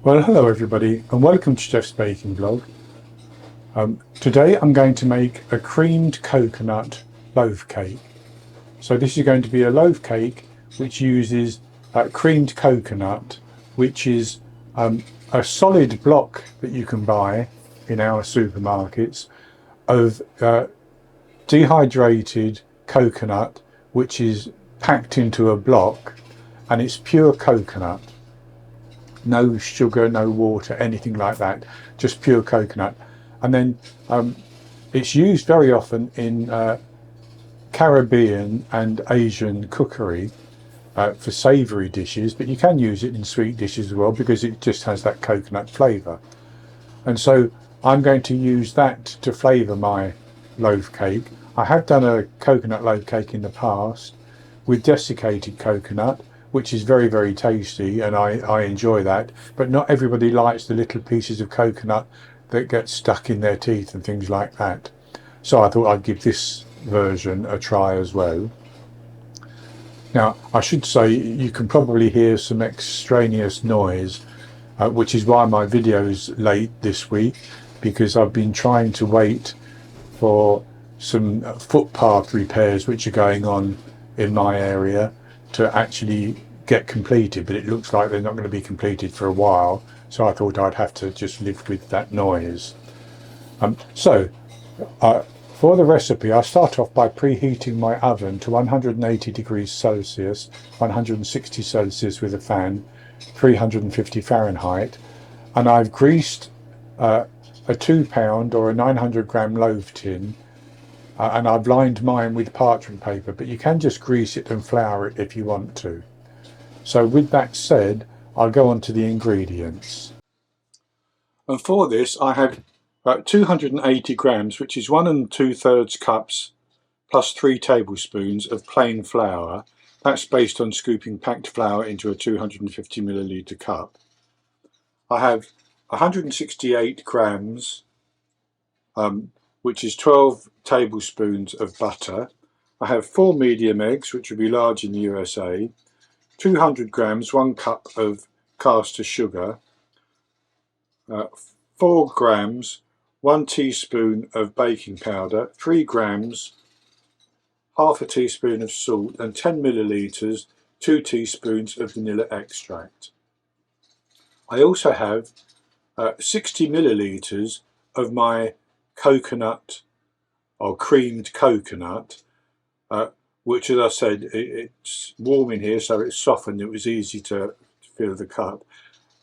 Well, hello everybody and welcome to Jeff's Baking Blog. Today I'm going to make a creamed coconut loaf cake. So this is going to be a loaf cake which uses creamed coconut, which is a solid block that you can buy in our supermarkets of dehydrated coconut, which is packed into a block, and it's pure coconut. No sugar, no water, anything like that, just pure coconut. And then it's used very often in Caribbean and Asian cookery for savoury dishes, but you can use it in sweet dishes as well because it just has that coconut flavour. And so I'm going to use that to flavour my loaf cake. I have done a coconut loaf cake in the past with desiccated coconut, which is very, very tasty, and I enjoy that. But not everybody likes the little pieces of coconut that get stuck in their teeth and things like that. So I thought I'd give this version a try as well. Now, I should say you can probably hear some extraneous noise, which is why my video's late this week, because I've been trying to wait for some footpath repairs which are going on in my area to actually get completed, but it looks like they're not going to be completed for a while, so I thought I'd have to just live with that noise. For the recipe, I start off by preheating my oven to 180 degrees Celsius, 160 Celsius with a fan, 350 Fahrenheit, and I've greased a 2 pound or a 900 gram loaf tin, and I've lined mine with parchment paper, but you can just grease it and flour it if you want to. So with that said, I'll go on to the ingredients. And for this I have about 280 grams, which is 1 2/3 cups plus 3 tablespoons of plain flour. That's based on scooping packed flour into a 250 milliliter cup. I have 168 grams, which is 12 tablespoons of butter. I have 4 medium eggs, which would be large in the USA, 200 grams, 1 cup of caster sugar, 4 grams, 1 teaspoon of baking powder, 3 grams, half a teaspoon of salt, and 10 millilitres, 2 teaspoons of vanilla extract. I also have 60 millilitres of my coconut or creamed coconut, which, as I said, it's warm in here, so it's softened. It was easy to fill the cup.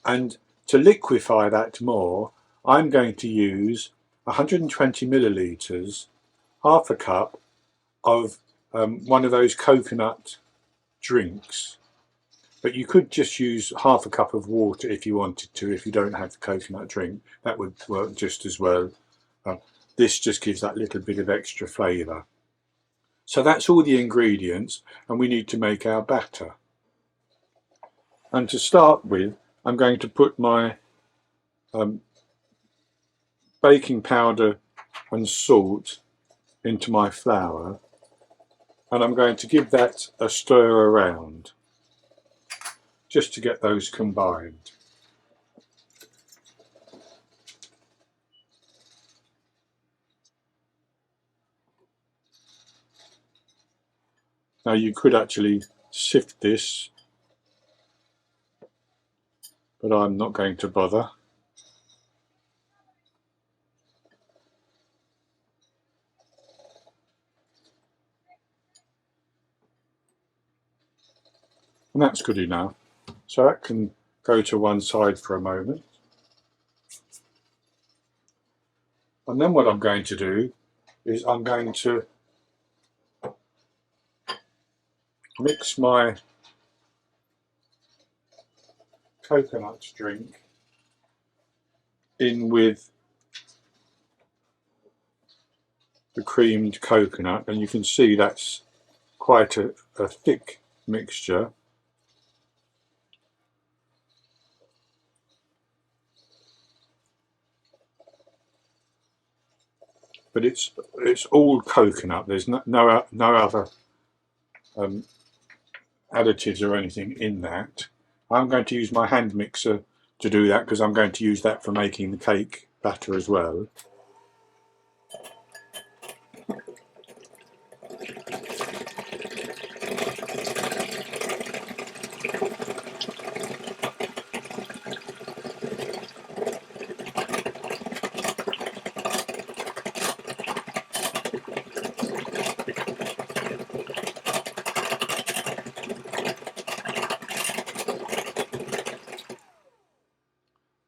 And to liquefy that more, I'm going to use 120 millilitres, half a cup of one of those coconut drinks. But you could just use half a cup of water if you wanted to, if you don't have the coconut drink. That would work just as well. This just gives that little bit of extra flavour. So that's all the ingredients, and we need to make our batter. And to start with, I'm going to put my baking powder and salt into my flour, and I'm going to give that a stir around just to get those combined. Now you could actually sift this, but I'm not going to bother. And that's good enough. So that can go to one side for a moment. And then what I'm going to do is I'm going to mix my coconut drink in with the creamed coconut, and you can see that's quite a thick mixture. But it's all coconut. There's no other additives or anything in that. I'm going to use my hand mixer to do that because I'm going to use that for making the cake batter as well.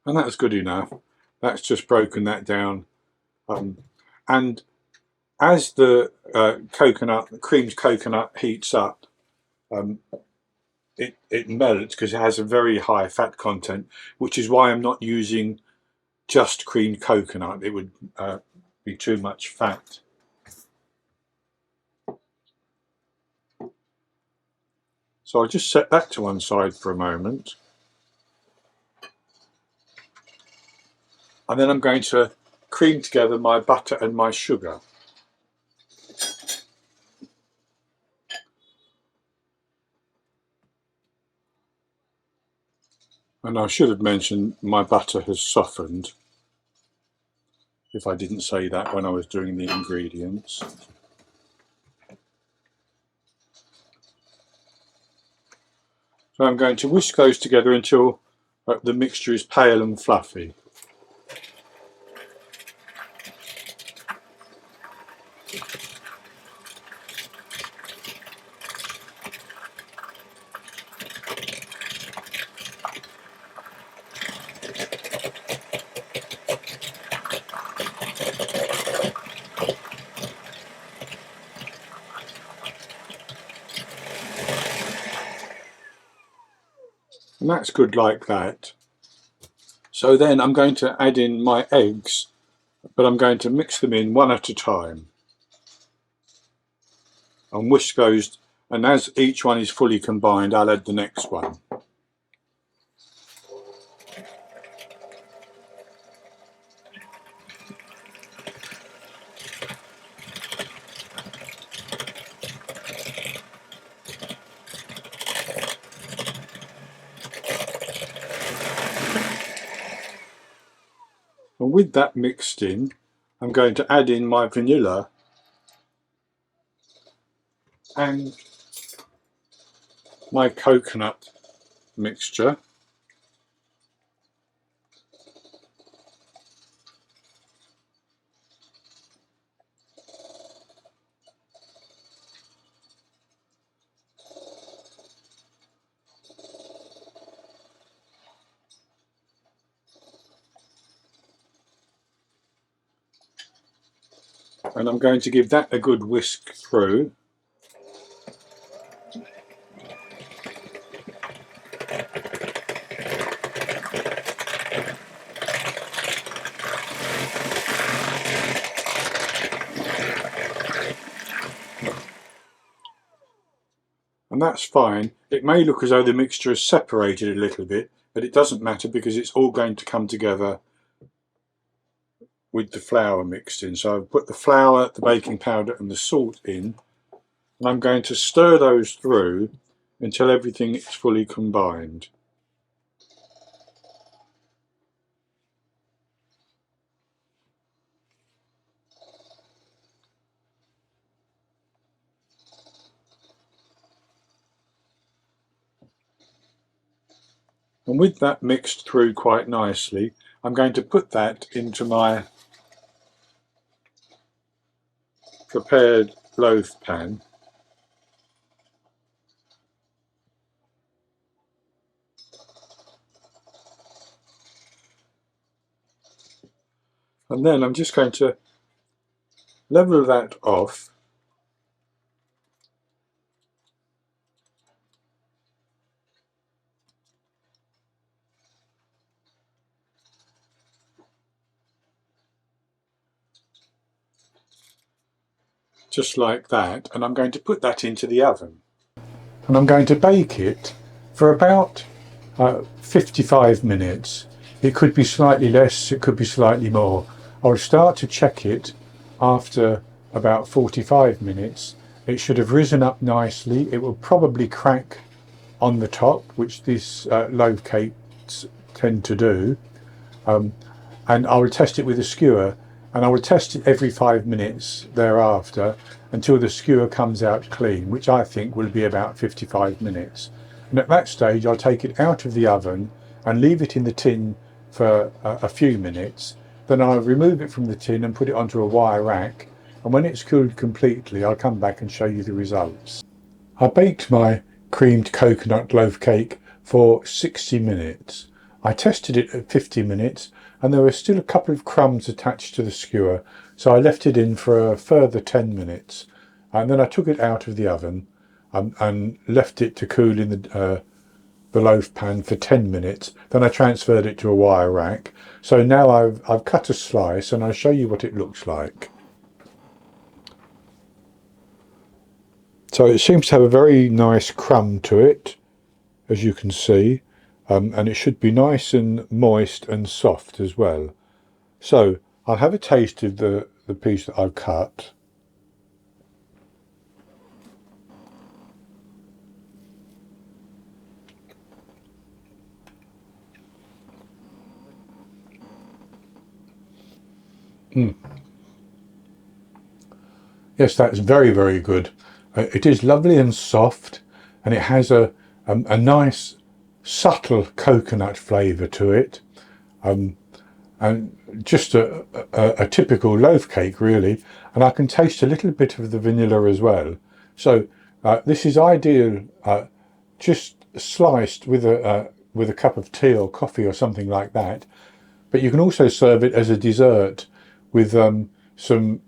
And that's good enough. That's just broken that down. And as the creamed coconut heats up, it melts because it has a very high fat content, which is why I'm not using just creamed coconut. It would be too much fat. So I'll just set that to one side for a moment. And then I'm going to cream together my butter and my sugar. And I should have mentioned my butter has softened, if I didn't say that when I was doing the ingredients. So I'm going to whisk those together until the mixture is pale and fluffy. And that's good like that. So then I'm going to add in my eggs, but I'm going to mix them in one at a time and whisk those, and as each one is fully combined I'll add the next one. And with that mixed in, I'm going to add in my vanilla and my coconut mixture. And I'm going to give that a good whisk through. And that's fine. It may look as though the mixture is separated a little bit, but it doesn't matter because it's all going to come together with the flour mixed in. So I've put the flour, the baking powder and the salt in, and I'm going to stir those through until everything is fully combined. And with that mixed through quite nicely, I'm going to put that into my prepared loaf pan. And then I'm just going to level that off . Just like that, and I'm going to put that into the oven. And I'm going to bake it for about 55 minutes. It could be slightly less, it could be slightly more. I'll start to check it after about 45 minutes. It should have risen up nicely. It will probably crack on the top, which this loaf cake tend to do. And I will test it with a skewer, and I will test it every 5 minutes thereafter until the skewer comes out clean, which I think will be about 55 minutes. And at that stage I'll take it out of the oven and leave it in the tin for a few minutes. Then I'll remove it from the tin and put it onto a wire rack, and when it's cooled completely I'll come back and show you the results. I baked my creamed coconut loaf cake for 60 minutes. I tested it at 50 minutes and there were still a couple of crumbs attached to the skewer, so I left it in for a further 10 minutes, and then I took it out of the oven and left it to cool in the loaf pan for 10 minutes. Then I transferred it to a wire rack. So now I've cut a slice and I'll show you what it looks like. So it seems to have a very nice crumb to it, as you can see, and it should be nice and moist and soft as well. So I'll have a taste of the piece that I've cut. Yes, that's very, very good. It is lovely and soft, and it has a nice subtle coconut flavour to it, and just a typical loaf cake really. And I can taste a little bit of the vanilla as well. So this is ideal, just sliced with a cup of tea or coffee or something like that. But you can also serve it as a dessert with some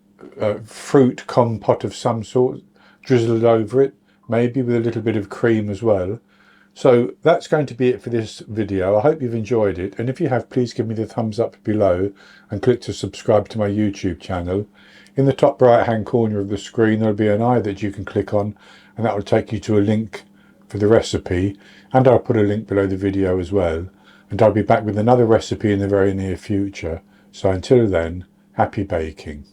fruit compote of some sort drizzled over it, maybe with a little bit of cream as well. So that's going to be it for this video. I hope you've enjoyed it, and if you have, please give me the thumbs up below and click to subscribe to my YouTube channel. In the top right hand corner of the screen there'll be an eye that you can click on, and that will take you to a link for the recipe, and I'll put a link below the video as well. And I'll be back with another recipe in the very near future. So until then, happy baking.